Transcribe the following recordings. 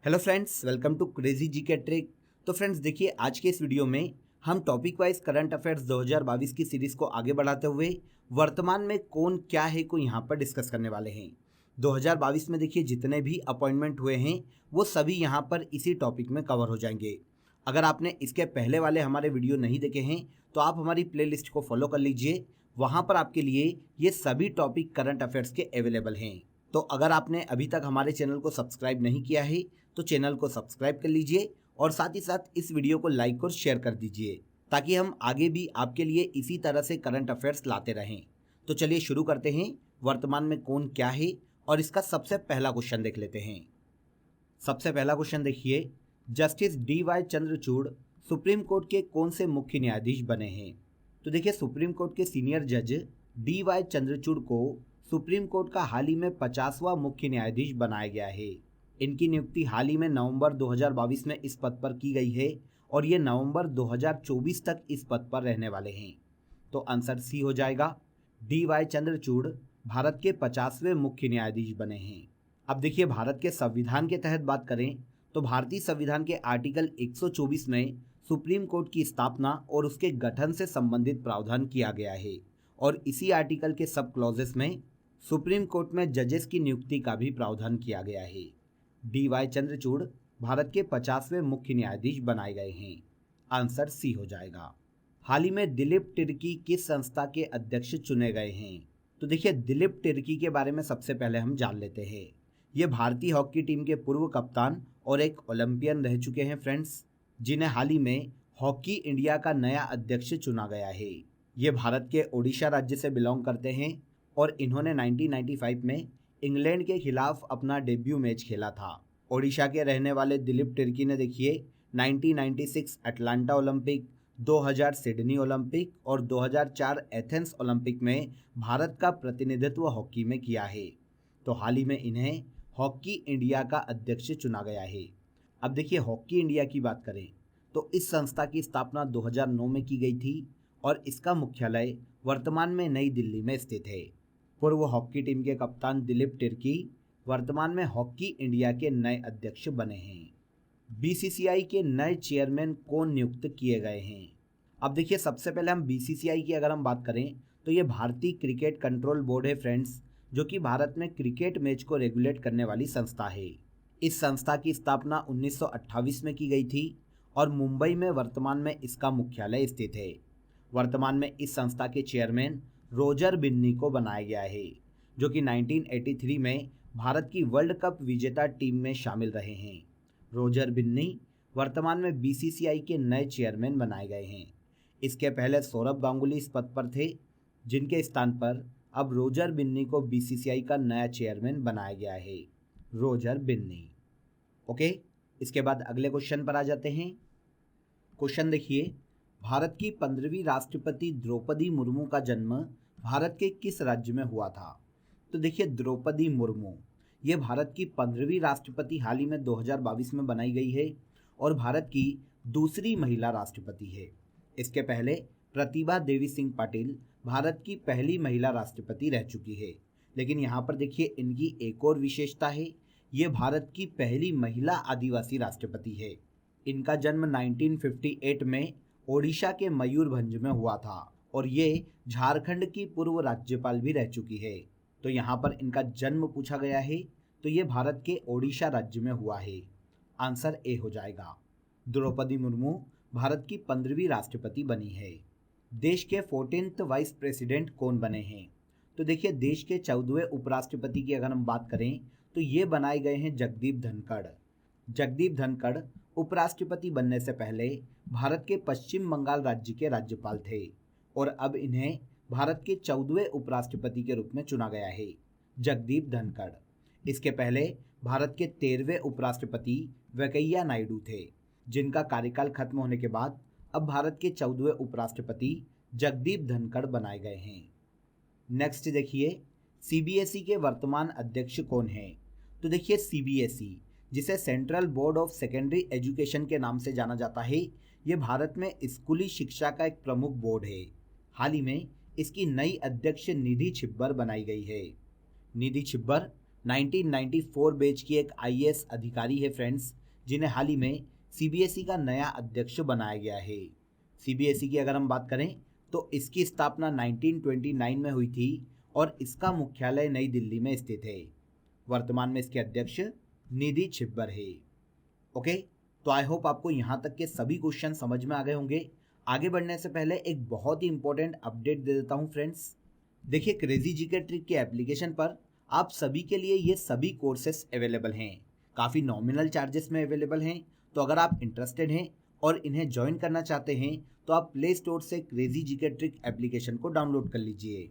Hello friends, welcome to crazy GK trick. तो friends देखिए, आज के इस वीडियो में हम टॉपिक वाइज करंट अफेयर्स 2022 की सीरीज को आगे बढ़ाते हुए वर्तमान में कौन क्या है को यहाँ पर डिस्कस करने वाले हैं। 2022 में देखिए जितने भी अपॉइंटमेंट हुए हैं वो सभी यहाँ पर इसी टॉपिक में कवर हो जाएंगे। अगर आपने इसके पहले वाले हमारे वीडियो नहीं देखे हैं तो आप हमारी प्लेलिस्ट को फॉलो कर लीजिए, वहाँ पर आपके लिए ये सभी टॉपिक करंट अफेयर्स के अवेलेबल हैं। तो अगर आपने अभी तक हमारे चैनल को सब्सक्राइब नहीं किया है तो चैनल को सब्सक्राइब कर लीजिए और साथ ही साथ इस वीडियो को लाइक और शेयर कर दीजिए ताकि हम आगे भी आपके लिए इसी तरह से करंट अफेयर्स लाते रहें। तो चलिए शुरू करते हैं, वर्तमान में कौन क्या है और इसका सबसे पहला क्वेश्चन देख लेते हैं। सबसे पहला क्वेश्चन देखिए, justice DY Chandrachud supreme court के कौन से मुख्य न्यायाधीश बने हैं। तो देखिए, सुप्रीम कोर्ट के सीनियर जज DY चंद्रचूड़ को सुप्रीम कोर्ट का हाल ही में 50वां मुख्य न्यायाधीश बनाया गया है। इनकी नियुक्ति हाल ही में नवंबर 2022 में इस पद पर की गई है और ये नवंबर 2024 तक इस पद पर रहने वाले हैं। तो आंसर सी हो जाएगा। DY चंद्रचूड़ भारत के 50वें मुख्य न्यायाधीश बने हैं। अब देखिए, भारत के संविधान के तहत बात करें तो भारतीय संविधान के आर्टिकल 124 में सुप्रीम कोर्ट की स्थापना और उसके गठन से संबंधित प्रावधान किया गया है और इसी आर्टिकल के सब क्लॉजेस में सुप्रीम कोर्ट में जजेस की नियुक्ति का भी प्रावधान किया गया है। DY चंद्रचूड़ भारत के 50वें मुख्य न्यायाधीश बनाए गए हैं। आंसर सी हो जाएगा। हाल ही में दिलीप तिर्की किस संस्था के अध्यक्ष चुने गए हैं। तो देखिए, दिलीप तिर्की के बारे में सबसे पहले हम जान लेते हैं। ये भारतीय हॉकी टीम के पूर्व कप्तान और एक ओलंपियन रह चुके हैं फ्रेंड्स, जिन्हें हाल ही में हॉकी इंडिया का नया अध्यक्ष चुना गया है। ये भारत के ओडिशा राज्य से बिलोंग करते हैं और इन्होंने 1995 में इंग्लैंड के खिलाफ अपना डेब्यू मैच खेला था। ओडिशा के रहने वाले दिलीप तिर्की ने देखिए 1996 अटलांटा ओलंपिक, 2000 सिडनी ओलंपिक और 2004 एथेंस ओलंपिक में भारत का प्रतिनिधित्व हॉकी में किया है। तो हाल ही में इन्हें हॉकी इंडिया का अध्यक्ष चुना गया है। अब देखिए, हॉकी इंडिया की बात करें तो इस संस्था की स्थापना 2009 में की गई थी और इसका मुख्यालय वर्तमान में नई दिल्ली में स्थित है। पूर्व हॉकी टीम के कप्तान दिलीप तिर्की वर्तमान में हॉकी इंडिया के नए अध्यक्ष बने हैं। BCCI के नए चेयरमैन कौन नियुक्त किए गए हैं। अब देखिए, सबसे पहले हम BCCI की अगर हम बात करें तो ये भारतीय क्रिकेट कंट्रोल बोर्ड है फ्रेंड्स, जो कि भारत में क्रिकेट मैच को रेगुलेट करने वाली संस्था है। इस संस्था की स्थापना 1928 में की गई थी और मुंबई में वर्तमान में इसका मुख्यालय स्थित है। वर्तमान में इस संस्था के चेयरमैन रोजर बिन्नी को बनाया गया है, जो कि 1983 में भारत की वर्ल्ड कप विजेता टीम में शामिल रहे हैं। रोजर बिन्नी वर्तमान में BCCI के नए चेयरमैन बनाए गए हैं। इसके पहले सौरभ गांगुली इस पद पर थे, जिनके स्थान पर अब रोजर बिन्नी को BCCI का नया चेयरमैन बनाया गया है। रोजर बिन्नी। ओके, इसके बाद अगले क्वेश्चन पर आ जाते हैं। क्वेश्चन देखिए, भारत की 15वीं राष्ट्रपति द्रौपदी मुर्मू का जन्म भारत के किस राज्य में हुआ था। तो देखिए, द्रौपदी मुर्मू ये भारत की 15वीं राष्ट्रपति हाल ही में 2022 में बनाई गई है और भारत की दूसरी महिला राष्ट्रपति है। इसके पहले प्रतिभा देवी सिंह पाटिल भारत की पहली महिला राष्ट्रपति रह चुकी है, लेकिन यहाँ पर देखिए इनकी एक और विशेषता है, ये भारत की पहली महिला आदिवासी राष्ट्रपति है। इनका जन्म 1958 में ओडिशा के मयूरभंज में हुआ था और ये झारखंड की पूर्व राज्यपाल भी रह चुकी है। तो यहाँ पर इनका जन्म पूछा गया है तो ये भारत के ओडिशा राज्य में हुआ है। आंसर ए हो जाएगा। द्रौपदी मुर्मू भारत की 15वीं राष्ट्रपति बनी है। देश के 14th वाइस प्रेसिडेंट कौन बने हैं। तो देखिए, देश के 14वें उपराष्ट्रपति की अगर हम बात करें तो ये बनाए गए हैं जगदीप धनखड़। जगदीप धनखड़ उपराष्ट्रपति बनने से पहले भारत के पश्चिम बंगाल राज्य के राज्यपाल थे और अब इन्हें भारत के 14वें उपराष्ट्रपति के रूप में चुना गया है। जगदीप धनखड़। इसके पहले भारत के 13वें उपराष्ट्रपति वेंकैया नायडू थे, जिनका कार्यकाल खत्म होने के बाद अब भारत के 14वें उपराष्ट्रपति जगदीप धनखड़ बनाए गए हैं। नेक्स्ट देखिए, CBSE के वर्तमान अध्यक्ष कौन हैं। तो देखिए, CBSE जिसे central board of secondary education के नाम से जाना जाता है, ये भारत में स्कूली शिक्षा का एक प्रमुख बोर्ड है। हाल ही में इसकी नई अध्यक्ष निधि छिब्बर बनाई गई है। निधि छिब्बर 1994 बैच की एक आईएएस अधिकारी है फ्रेंड्स, जिन्हें हाल ही में सीबीएसई का नया अध्यक्ष बनाया गया है। सीबीएसई की अगर हम बात करें तो इसकी स्थापना 1929 में हुई थी और इसका मुख्यालय नई दिल्ली में स्थित है। वर्तमान में इसके अध्यक्ष निधि छिब्बर है। ओके, तो आई होप आपको यहाँ तक के सभी क्वेश्चन समझ में आ गए होंगे। आगे बढ़ने से पहले एक बहुत ही इंपॉर्टेंट अपडेट दे देता हूँ फ्रेंड्स। देखिए, क्रेजी जीके ट्रिक के एप्लीकेशन पर आप सभी के लिए ये सभी कोर्सेस अवेलेबल हैं, काफ़ी नॉमिनल चार्जेस में अवेलेबल हैं। तो अगर आप इंटरेस्टेड हैं और इन्हें ज्वाइन करना चाहते हैं तो आप प्ले स्टोर से क्रेजी जीके ट्रिक एप्लीकेशन को डाउनलोड कर लीजिए।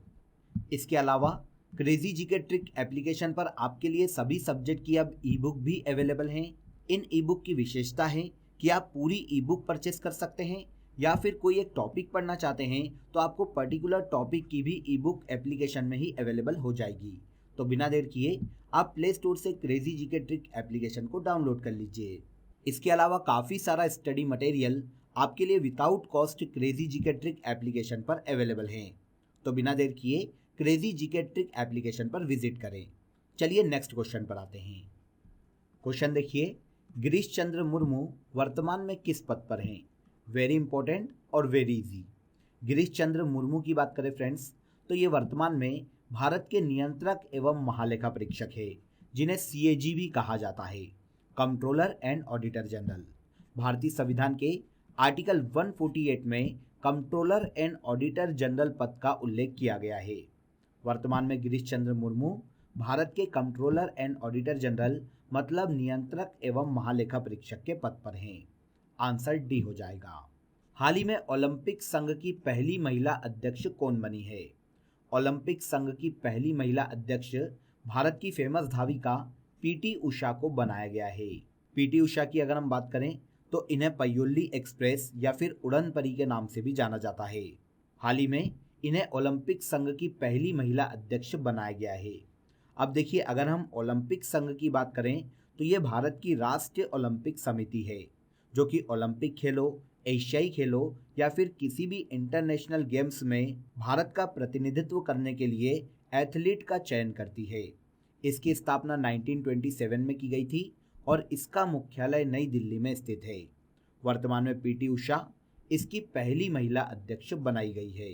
इसके अलावा क्रेजी जीके ट्रिक एप्लीकेशन पर आपके लिए सभी सब्जेक्ट की अब ई बुक भी अवेलेबल हैं। इन ई बुक की विशेषता है कि आप पूरी ई बुक परचेस कर सकते हैं या फिर कोई एक टॉपिक पढ़ना चाहते हैं तो आपको पर्टिकुलर टॉपिक की भी ई बुक एप्लीकेशन में ही अवेलेबल हो जाएगी। तो बिना देर किए आप प्ले स्टोर से क्रेजी जीके ट्रिक एप्लीकेशन को डाउनलोड कर लीजिए। इसके अलावा काफ़ी सारा स्टडी मटेरियल आपके लिए without cost crazy GK trick application पर अवेलेबल हैं। तो बिना देर किए क्रेजी जीके ट्रिक एप्लीकेशन पर विजिट करें। चलिए नेक्स्ट क्वेश्चन पर आते हैं। क्वेश्चन देखिए, गिरीश चंद्र मुर्मू वर्तमान में किस पद पर हैं? वेरी इंपॉर्टेंट और वेरी इजी। गिरीश चंद्र मुर्मू की बात करें फ्रेंड्स तो ये वर्तमान में भारत के नियंत्रक एवं महालेखा परीक्षक है, जिन्हें सीएजी भी कहा जाता है, कंट्रोलर एंड ऑडिटर जनरल। भारतीय संविधान के आर्टिकल 148 में कंट्रोलर एंड ऑडिटर जनरल पद का उल्लेख किया गया है। वर्तमान में गिरीश चंद्र मुर्मू भारत के कंट्रोलर एंड ऑडिटर जनरल मतलब नियंत्रक एवं महालेखा परीक्षक के पद पर हैं। आंसर डी हो जाएगा। हाल ही में ओलंपिक संघ की पहली महिला अध्यक्ष कौन बनी है? ओलंपिक संघ की पहली महिला अध्यक्ष भारत की फेमस धाविका पीटी उषा को बनाया गया है। पीटी उषा की अगर हम बात करें तो इन्हें पयोल्ली एक्सप्रेस या फिर उड़न परी के नाम से भी जाना जाता है। हाल ही में इन्हें ओलंपिक संघ की पहली महिला अध्यक्ष बनाया गया है। अब देखिए, अगर हम ओलंपिक संघ की बात करें तो ये भारत की राष्ट्रीय ओलंपिक समिति है, जो कि ओलंपिक खेलों, एशियाई खेलों या फिर किसी भी इंटरनेशनल गेम्स में भारत का प्रतिनिधित्व करने के लिए एथलीट का चयन करती है। इसकी स्थापना 1927 में की गई थी और इसका मुख्यालय नई दिल्ली में स्थित है। वर्तमान में पीटी उषा इसकी पहली महिला अध्यक्ष बनाई गई है।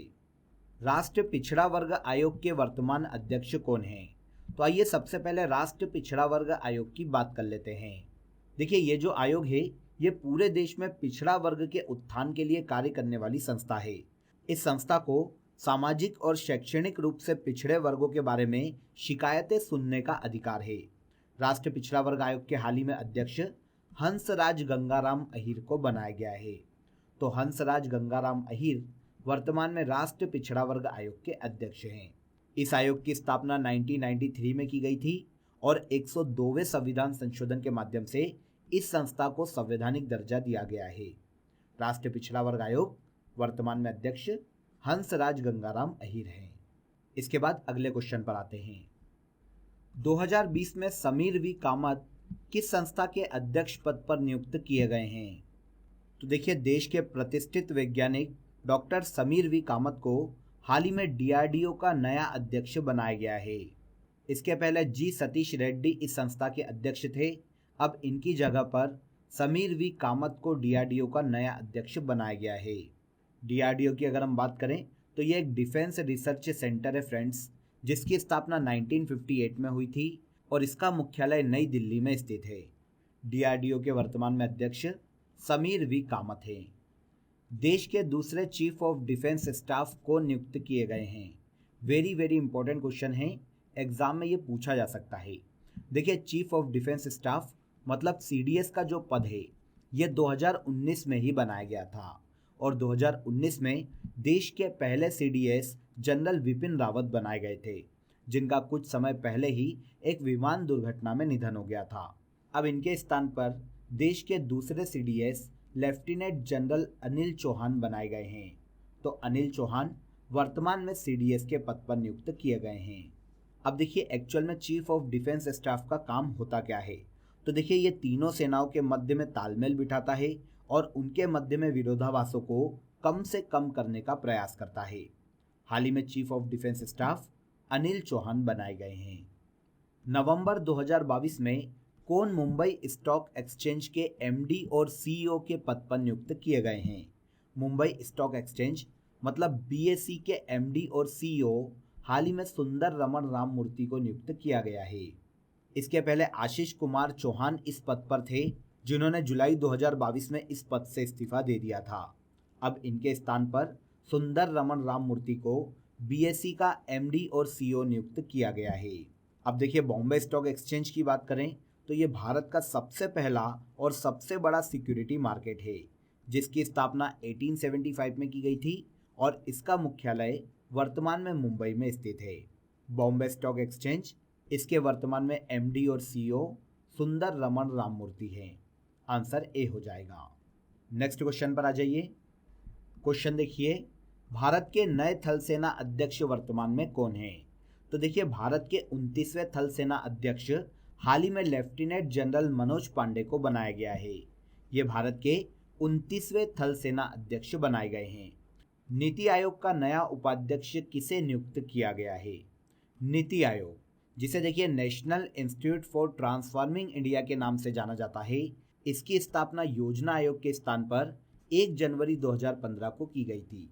राष्ट्रीय पिछड़ा वर्ग आयोग के वर्तमान अध्यक्ष कौन हैं? तो आइए सबसे पहले राष्ट्रीय पिछड़ा वर्ग आयोग की बात कर लेते हैं। देखिए, ये जो आयोग है ये पूरे देश में पिछड़ा वर्ग के उत्थान के लिए कार्य करने वाली संस्था है। इस संस्था को सामाजिक और शैक्षणिक रूप से पिछड़े वर्गों के बारे में शिकायतें सुनने का अधिकार है। राष्ट्रीय पिछड़ा वर्ग आयोग के हाल ही में अध्यक्ष हंसराज गंगाराम अहीर को बनाया गया है। तो हंसराज गंगाराम अहीर वर्तमान में राष्ट्रीय पिछड़ा वर्ग आयोग के अध्यक्ष हैं। इस आयोग की स्थापना 1993 में की गई थी और 102वें संविधान संशोधन के माध्यम से इस संस्था को संवैधानिक दर्जा दिया गया है। राष्ट्रीय पिछड़ा वर्ग आयोग वर्तमान में अध्यक्ष हंसराज गंगाराम अहीर हैं। इसके बाद अगले क्वेश्चन पर आते हैं। 2020 में समीर वी कामत किस संस्था के अध्यक्ष पद पर नियुक्त किए गए हैं? तो देखिए, देश के प्रतिष्ठित वैज्ञानिक डॉक्टर समीर वी कामत को हाल ही में डीआरडीओ का नया अध्यक्ष बनाया गया है। इसके पहले जी सतीश रेड्डी इस संस्था के अध्यक्ष थे। अब इनकी जगह पर समीर वी कामत को डीआरडीओ का नया अध्यक्ष बनाया गया है। डीआरडीओ की अगर हम बात करें तो ये एक डिफेंस रिसर्च सेंटर है फ्रेंड्स, जिसकी स्थापना 1958 में हुई थी और इसका मुख्यालय नई दिल्ली में स्थित है। डीआरडीओ के वर्तमान में अध्यक्ष समीर वी कामत हैं। देश के दूसरे चीफ ऑफ डिफेंस स्टाफ को नियुक्त किए गए हैं। वेरी वेरी इंपॉर्टेंट क्वेश्चन है, एग्जाम में ये पूछा जा सकता है। देखिए, चीफ ऑफ डिफेंस स्टाफ मतलब सीडीएस का जो पद है ये 2019 में ही बनाया गया था और 2019 में देश के पहले सीडीएस जनरल विपिन रावत बनाए गए थे, जिनका कुछ समय पहले ही एक विमान दुर्घटना में निधन हो गया था। अब इनके स्थान पर देश के दूसरे CDS lieutenant general Anil Chauhan बनाए गए हैं। तो अनिल चौहान वर्तमान में सीडीएस के पद पर नियुक्त किए गए हैं। अब देखिए, एक्चुअल में चीफ ऑफ डिफेंस स्टाफ का काम होता क्या है? तो देखिए, ये तीनों सेनाओं के मध्य में तालमेल बिठाता है और उनके मध्य में विरोधाभासों को कम से कम करने का प्रयास करता है। हाल ही में chief of defence staff Anil Chauhan बनाए गए हैं। नवंबर 2022 में कौन मुंबई स्टॉक एक्सचेंज के एमडी और सीईओ के पद पर नियुक्त किए गए हैं? मुंबई स्टॉक एक्सचेंज मतलब बीएसई के एमडी और सीईओ हाल ही में सुंदर रमन राममूर्ति को नियुक्त किया गया है। इसके पहले आशीष कुमार चौहान इस पद पर थे, जिन्होंने जुलाई 2022 में इस पद से इस्तीफा दे दिया था। अब इनके स्थान पर सुंदर रमन राममूर्ति को बीएसई का एमडी और सीईओ नियुक्त किया गया है। अब देखिए, बॉम्बे स्टॉक एक्सचेंज की बात करें तो ये भारत का सबसे पहला और सबसे बड़ा सिक्योरिटी मार्केट है, जिसकी स्थापना 1875 में की गई थी और इसका मुख्यालय वर्तमान में मुंबई में स्थित है। बॉम्बे स्टॉक एक्सचेंज, इसके वर्तमान में एमडी और सीईओ सुंदर रमन राममूर्ति हैं। आंसर ए हो जाएगा। नेक्स्ट क्वेश्चन पर आ जाइए। क्वेश्चन देखिए, भारत के नए थल सेना अध्यक्ष वर्तमान में कौन है? तो देखिए, भारत के 29वें थल सेना अध्यक्ष हाल ही में लेफ्टिनेंट जनरल मनोज पांडे को बनाया गया है। ये भारत के 29वें थल सेना अध्यक्ष बनाए गए हैं। नीति आयोग का नया उपाध्यक्ष किसे नियुक्त किया गया है? नीति आयोग, जिसे देखिए national institute for transforming India के नाम से जाना जाता है, इसकी स्थापना योजना आयोग के स्थान पर 1 जनवरी 2015 को की गई थी।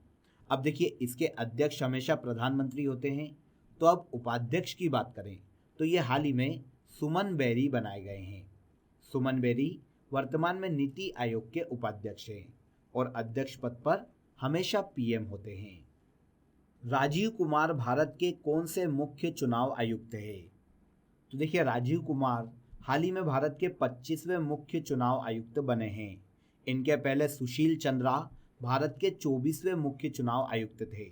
अब देखिए, इसके अध्यक्ष हमेशा प्रधानमंत्री होते हैं। तो अब उपाध्यक्ष की बात करें तो ये हाल ही में सुमन बेरी बनाए गए हैं। सुमन बेरी वर्तमान में नीति आयोग के उपाध्यक्ष हैं और अध्यक्ष पद पर हमेशा पीएम होते हैं। राजीव कुमार भारत के कौन से मुख्य चुनाव आयुक्त है? तो देखिए, राजीव कुमार हाल ही में भारत के 25वें मुख्य चुनाव आयुक्त बने हैं। इनके पहले सुशील चंद्रा भारत के 24वें मुख्य चुनाव आयुक्त थे।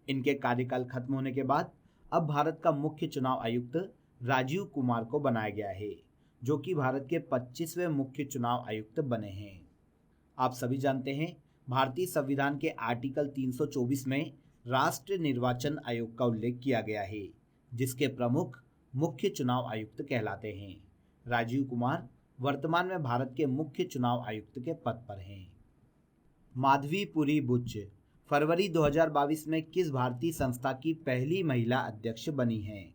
इनके कार्यकाल खत्म होने के बाद अब भारत का मुख्य चुनाव आयुक्त राजीव कुमार को बनाया गया है, जो कि भारत के 25वें मुख्य चुनाव आयुक्त बने हैं। आप सभी जानते हैं, भारतीय संविधान के आर्टिकल 324 में राष्ट्रीय निर्वाचन आयोग का उल्लेख किया गया है, जिसके प्रमुख मुख्य चुनाव आयुक्त कहलाते हैं। राजीव कुमार वर्तमान में भारत के मुख्य चुनाव आयुक्त के पद पर हैं। माधवीपुरी बुच फरवरी 2022 में किस भारतीय संस्था की पहली महिला अध्यक्ष बनी हैं?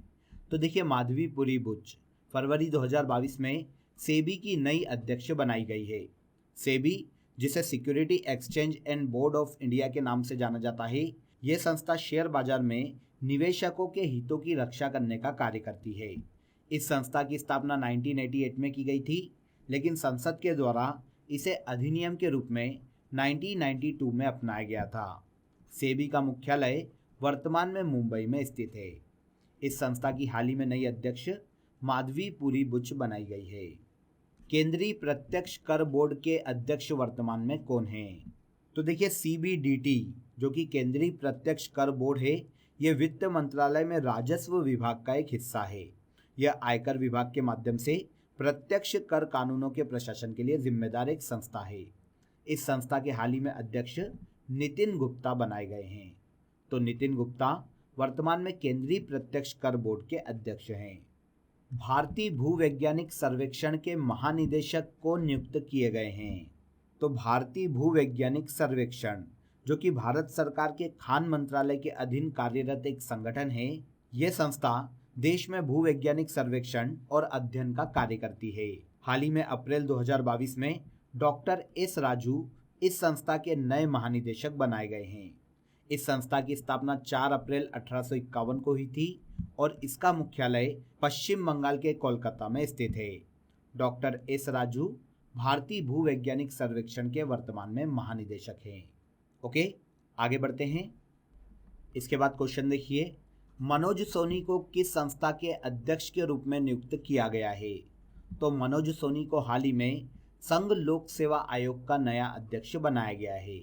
तो देखिए, माधवीपुरी बुच फरवरी 2022 में सेबी की नई अध्यक्ष बनाई गई है। सेबी, जिसे security exchange and board of India के नाम से जाना जाता है, ये संस्था शेयर बाजार में निवेशकों के हितों की रक्षा करने का कार्य करती है। इस संस्था की स्थापना 1988 में की गई थी, लेकिन संसद के द्वारा इसे अधिनियम के रूप में 1992 में अपनाया गया था। सेबी का मुख्यालय वर्तमान में मुंबई में स्थित है। इस संस्था की हाल ही में नई अध्यक्ष माधवीपुरी बुच बनाई गई है। केंद्रीय प्रत्यक्ष कर बोर्ड के अध्यक्ष वर्तमान में कौन हैं? तो देखिए, सीबीडीटी, जो कि केंद्रीय प्रत्यक्ष कर बोर्ड है, यह वित्त मंत्रालय में राजस्व विभाग का एक हिस्सा है। यह आयकर विभाग के माध्यम से प्रत्यक्ष कर कानूनों के प्रशासन के लिए जिम्मेदार एक संस्था है। इस संस्था के हाल ही में अध्यक्ष नितिन गुप्ता बनाए गए हैं। तो नितिन गुप्ता वर्तमान में केंद्रीय प्रत्यक्ष कर बोर्ड के अध्यक्ष हैं। भारतीय भूवैज्ञानिक सर्वेक्षण के महानिदेशक को नियुक्त किए गए हैं। तो भारतीय भूवैज्ञानिक सर्वेक्षण, जो कि भारत सरकार के खान मंत्रालय के अधीन कार्यरत एक संगठन है, यह संस्था देश में भूवैज्ञानिक सर्वेक्षण और अध्ययन का कार्य करती है। हाल ही में अप्रैल 2022 में डॉक्टर एस राजू इस संस्था के नए महानिदेशक बनाए गए हैं। इस संस्था की स्थापना 4 अप्रैल 1851 को हुई थी और इसका मुख्यालय पश्चिम बंगाल के कोलकाता में स्थित है। डॉक्टर एस राजू भारतीय भूवैज्ञानिक सर्वेक्षण के वर्तमान में महानिदेशक हैं। ओके, आगे बढ़ते हैं। इसके बाद क्वेश्चन देखिए, मनोज सोनी को किस संस्था के अध्यक्ष के रूप में नियुक्त किया गया है? तो मनोज सोनी को हाल ही में संघ लोक सेवा आयोग का नया अध्यक्ष बनाया गया है।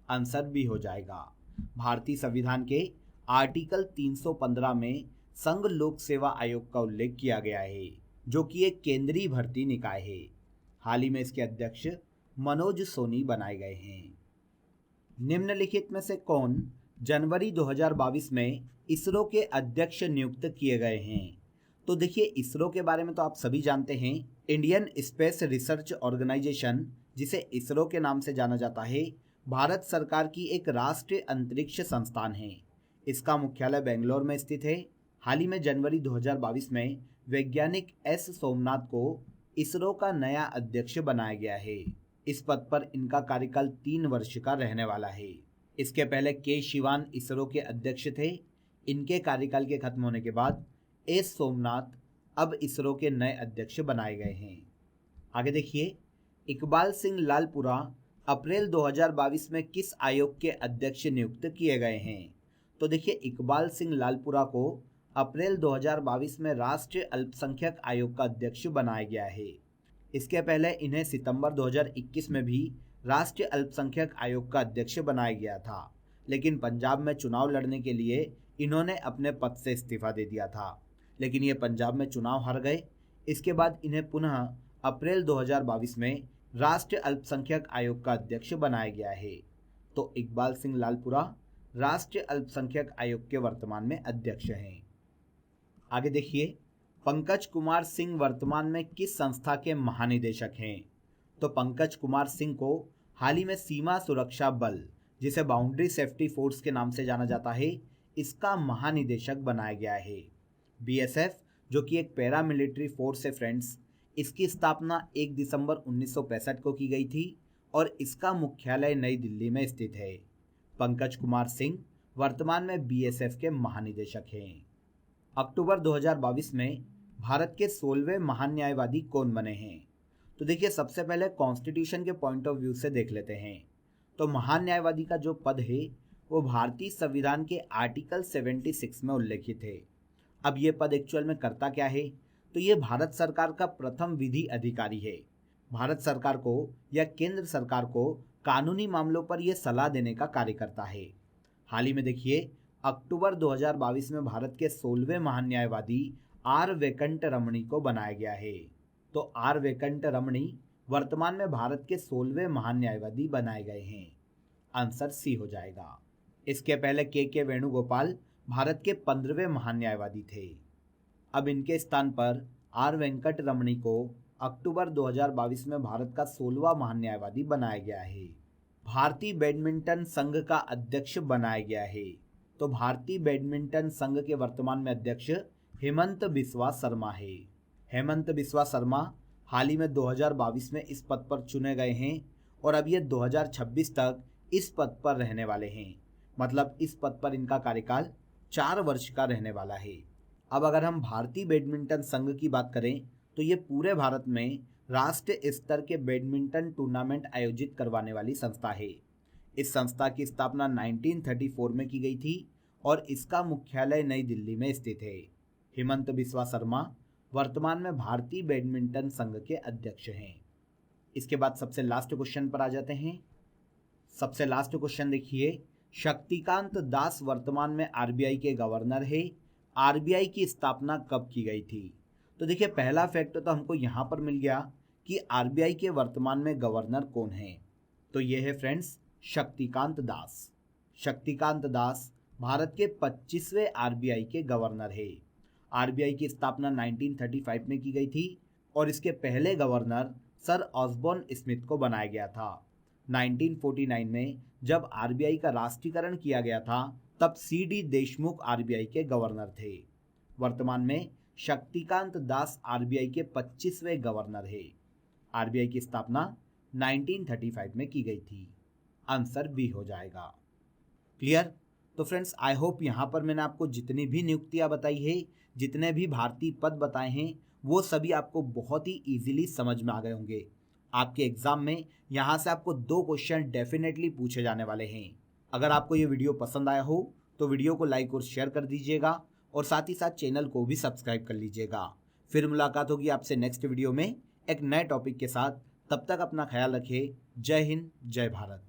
आंसर भी हो जाएगा। भारतीय संविधान के आर्टिकल 315 में संघ लोक सेवा आयोग का उल्लेख किया गया है, जो कि एक केंद्रीय भर्ती निकाय है। हाल ही में इसके अध्यक्ष मनोज सोनी बनाए गए हैं। निम्नलिखित में से कौन जनवरी 2022 में इसरो के अध्यक्ष नियुक्त किए गए हैं? तो देखिए, इसरो के बारे में तो आप सभी जानते हैं। इंडियन स्पेस रिसर्च ऑर्गेनाइजेशन, जिसे इसरो के नाम से जाना जाता है, भारत सरकार की एक राष्ट्रीय अंतरिक्ष संस्थान है। इसका मुख्यालय बेंगलोर में स्थित है। हाल ही में जनवरी 2022 में वैज्ञानिक एस सोमनाथ को इसरो का नया अध्यक्ष बनाया गया है। इस पद पर इनका कार्यकाल 3 वर्ष का रहने वाला है। इसके पहले के शिवान इसरो के अध्यक्ष थे। इनके कार्यकाल के खत्म होने के बाद एस सोमनाथ अब इसरो के नए अध्यक्ष बनाए गए हैं। आगे देखिए, इकबाल सिंह लालपुरा अप्रैल 2022 में किस आयोग के अध्यक्ष नियुक्त किए गए हैं? तो देखिए, इकबाल सिंह लालपुरा को अप्रैल 2022 में राष्ट्रीय अल्पसंख्यक आयोग का अध्यक्ष बनाया गया है। इसके पहले इन्हें सितंबर 2021 में भी राष्ट्रीय अल्पसंख्यक आयोग का अध्यक्ष बनाया गया था, लेकिन पंजाब में चुनाव लड़ने के लिए इन्होंने अपने पद से इस्तीफा दे दिया था, लेकिन ये पंजाब में चुनाव हार गए। इसके बाद इन्हें पुनः अप्रैल 2022 में राष्ट्रीय अल्पसंख्यक आयोग का अध्यक्ष बनाया गया है। तो इकबाल सिंह लालपुरा राष्ट्रीय अल्पसंख्यक आयोग के वर्तमान में अध्यक्ष हैं। आगे देखिए, पंकज कुमार सिंह वर्तमान में किस संस्था के महानिदेशक हैं? तो पंकज कुमार सिंह को हाल ही में सीमा सुरक्षा बल, जिसे बाउंड्री सेफ्टी फोर्स के नाम से जाना जाता है, इसका महानिदेशक बनाया गया है। बीएसएफ, जो कि एक पैरामिलिट्री फोर्स है फ्रेंड्स, इसकी स्थापना 1 दिसंबर 1965 को की गई थी और इसका मुख्यालय नई दिल्ली में स्थित है। पंकज कुमार सिंह वर्तमान में बीएसएफ के महानिदेशक हैं। अक्टूबर 2022 में भारत के 16वें महान्यायवादी कौन बने हैं? तो देखिए, सबसे पहले कॉन्स्टिट्यूशन के पॉइंट ऑफ व्यू से देख लेते हैं। तो महान्यायवादी का जो पद है वो भारतीय संविधान के आर्टिकल 76 में उल्लेखित है। अब ये पद एक्चुअल में करता क्या है? तो ये भारत सरकार का प्रथम विधि अधिकारी है। भारत सरकार को या केंद्र सरकार को कानूनी मामलों पर यह सलाह देने का कार्य करता है। हाल ही में देखिए, अक्टूबर 2022 में भारत के 16वें महान्यायवादी आर वेंकट रमणी को बनाया गया है। तो आर वेंकट रमणी वर्तमान में भारत के 16वें महान्यायवादी बनाए गए हैं। आंसर सी हो जाएगा। इसके पहले के वेणुगोपाल भारत के 15वें महान्यायवादी थे। अब इनके स्थान पर आर वेंकट रमणी को अक्टूबर 2022 में भारत का 16वां महान्यायवादी बनाया गया है। भारतीय बैडमिंटन संघ का अध्यक्ष बनाया गया है। तो भारतीय बैडमिंटन संघ के वर्तमान में अध्यक्ष हेमंत बिस्वा शर्मा है। हेमंत बिस्वा शर्मा हाल ही में 2022 में इस पद पर चुने गए हैं और अब ये 2026 तक इस पद पर रहने वाले हैं। मतलब इस पद पर इनका कार्यकाल 4 वर्ष का रहने वाला है। अब अगर हम भारतीय बैडमिंटन संघ की बात करें तो ये पूरे भारत में राष्ट्रीय स्तर के बैडमिंटन टूर्नामेंट आयोजित करवाने वाली संस्था है। इस संस्था की स्थापना 1934 में की गई थी और इसका मुख्यालय नई दिल्ली में स्थित है। हेमंत बिस्वा शर्मा वर्तमान में भारतीय बैडमिंटन संघ के अध्यक्ष हैं। इसके बाद सबसे लास्ट क्वेश्चन पर आ जाते हैं। सबसे लास्ट क्वेश्चन देखिए, शक्तिकांत दास वर्तमान में आरबीआई के गवर्नर है। आरबीआई की स्थापना कब की गई थी? तो देखिए, पहला फैक्ट तो हमको यहाँ पर मिल गया कि आरबीआई के वर्तमान में गवर्नर कौन है। तो ये है फ्रेंड्स शक्तिकांत दास। शक्तिकांत दास भारत के 25वें आरबीआई के गवर्नर है। आरबीआई की स्थापना 1935 में की गई थी और इसके पहले गवर्नर सर ऑसबॉर्न स्मिथ को बनाया गया था। 1949 में जब आरबीआई का राष्ट्रीयकरण किया गया था तब सीडी देशमुख आरबीआई के गवर्नर थे। वर्तमान में शक्तिकांत दास आरबीआई के 25वें गवर्नर है। आरबीआई की स्थापना 1935 में की गई थी। आंसर बी हो जाएगा। क्लियर? तो फ्रेंड्स, आई होप यहाँ पर मैंने आपको जितनी भी नियुक्तियाँ बताई है, जितने भी भारतीय पद बताए हैं, वो सभी आपको बहुत ही इजीली समझ में आ गए होंगे। आपके एग्जाम में यहाँ से आपको 2 क्वेश्चन डेफिनेटली पूछे जाने वाले हैं। अगर आपको ये वीडियो पसंद आया हो तो वीडियो को लाइक और शेयर कर दीजिएगा और साथ ही साथ चैनल को भी सब्सक्राइब कर लीजिएगा। फिर मुलाकात होगी आपसे नेक्स्ट वीडियो में एक नए टॉपिक के साथ। तब तक अपना ख्याल रखिए। जय हिंद, जय भारत।